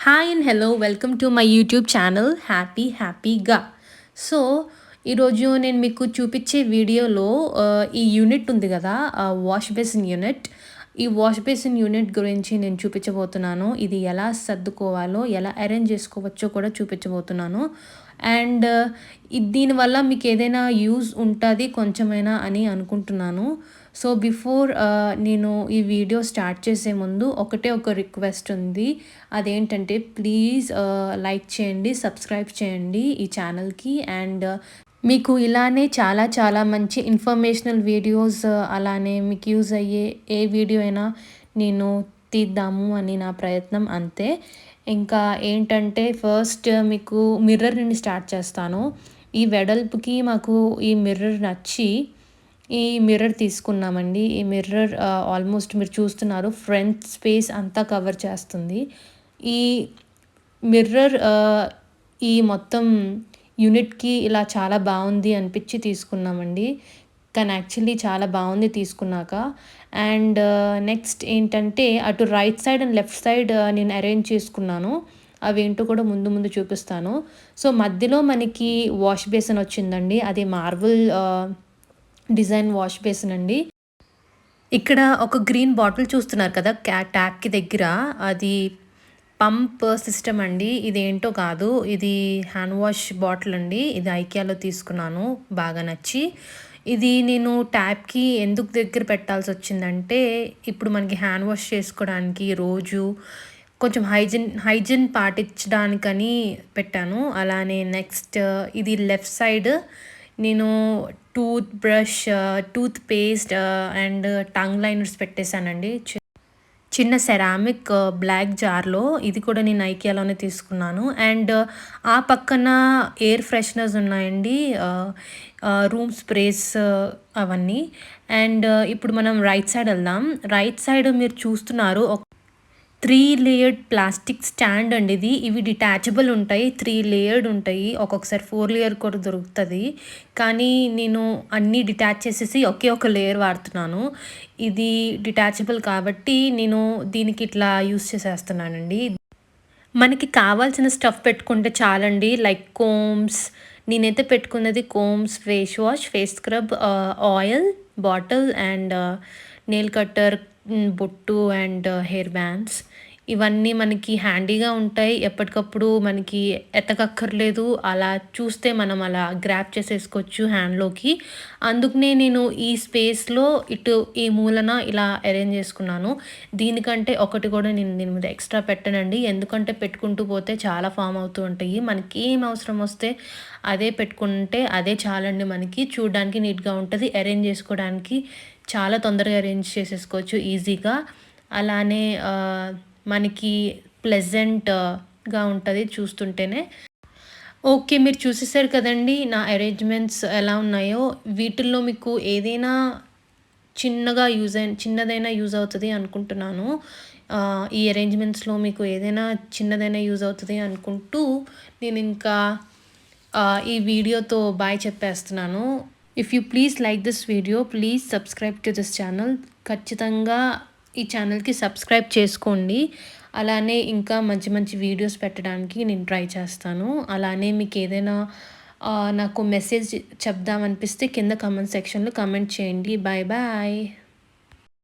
Hi and hello welcome to my YouTube channel హ్యాపీగా. So ఈరోజు నేను మీకు చూపించే వీడియోలో ఈ యూనిట్ ఉంది కదా, వాష్ బేసిన్ యూనిట్. ఈ వాష్ బేసిన్ యూనిట్ గురించి నేను చూపించబోతున్నాను. ఇది ఎలా సర్దుకోవాలో, ఎలా అరేంజ్ చేసుకోవచ్చో కూడా చూపించబోతున్నాను. అండ్ దీనివల్ల మీకు ఏదైనా యూజ్ ఉంటుంది కొంచెమైనా అని అనుకుంటున్నాను. సో బిఫోర్ నేను ఈ వీడియో స్టార్ట్ చేసే ముందు ఒకటే ఒక రిక్వెస్ట్ ఉంది. అదేంటంటే ప్లీజ్ లైక్ చేయండి, సబ్స్క్రైబ్ చేయండి ఈ ఛానల్కి. అండ్ మీకు ఇలానే చాలా చాలా మంచి ఇన్ఫర్మేషనల్ వీడియోస్, అలానే మీకు యూజ్ అయ్యే ఏ వీడియో అయినా నేను తీద్దాము అని నా ప్రయత్నం అంతే. ఇంకా ఏంటంటే ఫస్ట్ మీకు మిర్రర్ నుండి స్టార్ట్ చేస్తాను. ఈ వెడల్పుకి మాకు ఈ మిర్రర్ నచ్చి ఈ మిర్రర్ తీసుకున్నామండి. ఈ మిర్రర్ ఆల్మోస్ట్ మీరు చూస్తున్నారు ఫ్రంట్ స్పేస్ అంతా కవర్ చేస్తుంది. ఈ మిర్రర్ ఈ మొత్తం యూనిట్కి ఇలా చాలా బాగుంది అనిపించి తీసుకున్నామండి. కానీ యాక్చువల్లీ చాలా బాగుంది తీసుకున్నాక. అండ్ నెక్స్ట్ ఏంటంటే అటు right side and left side నేను అరేంజ్ చేసుకున్నాను. అవి ఏంటో కూడా ముందు ముందు చూపిస్తాను. సో మధ్యలో మనకి వాష్ బేసిన్ వచ్చిందండి. అది మార్బుల్ డిజైన్ వాష్ బేసిన్ అండి. ఇక్కడ ఒక గ్రీన్ బాటిల్ చూస్తున్నారు కదా ట్యాప్కి దగ్గర, అది పంప్ సిస్టమ్ అండి. ఇదేంటో కాదు, ఇది హ్యాండ్ వాష్ బాటిల్ అండి. ఇది ఐకియాలో తీసుకున్నాను, బాగా నచ్చి. ఇది నేను ట్యాప్కి ఎందుకు దగ్గర పెట్టాల్సి వచ్చిందంటే, ఇప్పుడు మనకి హ్యాండ్ వాష్ చేసుకోవడానికి రోజు కొంచెం హైజిన్ పాటించడానికని పెట్టాను. అలానే నెక్స్ట్ ఇది లెఫ్ట్ సైడ్ నేను toothbrush, toothpaste and tongue liners పెట్టేశానండి. చిన్న సెరామిక్ బ్లాక్ జార్లో. ఇది కూడా నేను ఐకియాలోనే తీసుకున్నాను. అండ్ ఆ పక్కన ఎయిర్ ఫ్రెషనర్స్ ఉన్నాయండి, రూమ్ స్ప్రేస్ అవన్నీ. అండ్ ఇప్పుడు మనం రైట్ సైడ్ వెళ్దాం. రైట్ సైడ్ మీరు చూస్తున్నారు 3 లేయర్డ్ ప్లాస్టిక్ స్టాండ్ అండి ఇది. ఇవి డిటాచబుల్ ఉంటాయి, 3 లేయర్డ్ ఉంటాయి. ఒక్కొక్కసారి 4 లేయర్ కూడా దొరుకుతుంది. కానీ నేను అన్నీ డిటాచ్ చేసేసి ఒకే ఒక లేయర్ వాడుతున్నాను. ఇది డిటాచబుల్ కాబట్టి నేను దీనికి ఇట్లా యూస్ చేసేస్తున్నానండి. మనకి కావాల్సిన స్టఫ్ పెట్టుకుంటే చాలండి, లైక్ కోమ్స్. నేనైతే పెట్టుకున్నది combs, face wash, face scrub, oil bottle and nail cutter, బొట్టు అండ్ హెయిర్ బ్యాండ్స్. ఇవన్నీ మనకి హ్యాండీగా ఉంటాయి. ఎప్పటికప్పుడు మనకి ఎతకక్కర్లేదు. అలా చూస్తే మనం అలా గ్రాప్ చేసేసుకోవచ్చు హ్యాండ్లోకి. అందుకనే నేను ఈ స్పేస్లో ఇటు ఈ మూలన ఇలా అరేంజ్ చేసుకున్నాను. దీనికంటే ఒకటి కూడా నేను దీని మీద ఎక్స్ట్రా పెట్టనండి. ఎందుకంటే పెట్టుకుంటూ పోతే చాలా ఫామ్ అవుతూ ఉంటాయి. మనకి ఏం అవసరం వస్తే అదే పెట్టుకుంటే అదే చాలండి. మనకి చూడడానికి నీట్గా ఉంటుంది, అరేంజ్ చేసుకోవడానికి చాలా తొందరగా అరేంజ్ చేసేసుకోవచ్చు ఈజీగా. అలానే మనకి ప్లెజెంట్గా ఉంటుంది చూస్తుంటేనే. ఓకే, మీరు చూసేసారు కదండి నా అరేంజ్మెంట్స్ ఎలా ఉన్నాయో. వీటిల్లో మీకు ఏదైనా చిన్నదైనా యూజ్ అవుతుంది అనుకుంటున్నాను. ఈ అరేంజ్మెంట్స్లో మీకు ఏదైనా చిన్నదైనా యూజ్ అవుతుంది అనుకుంటూ నేను ఇంకా ఈ వీడియోతో బాయ్ చెప్పేస్తున్నాను. If you please like this video, please subscribe to this channel. ఖచ్చితంగా ఈ ఛానల్కి సబ్స్క్రైబ్ చేసుకోండి. అలానే ఇంకా మంచి మంచి వీడియోస్ పెట్టడానికి నేను ట్రై చేస్తాను. అలానే మీకు ఏదైనా నాకు మెసేజ్ చెప్దామనిపిస్తే కింద కామెంట్ సెక్షన్లో కామెంట్ చేయండి. Bye bye.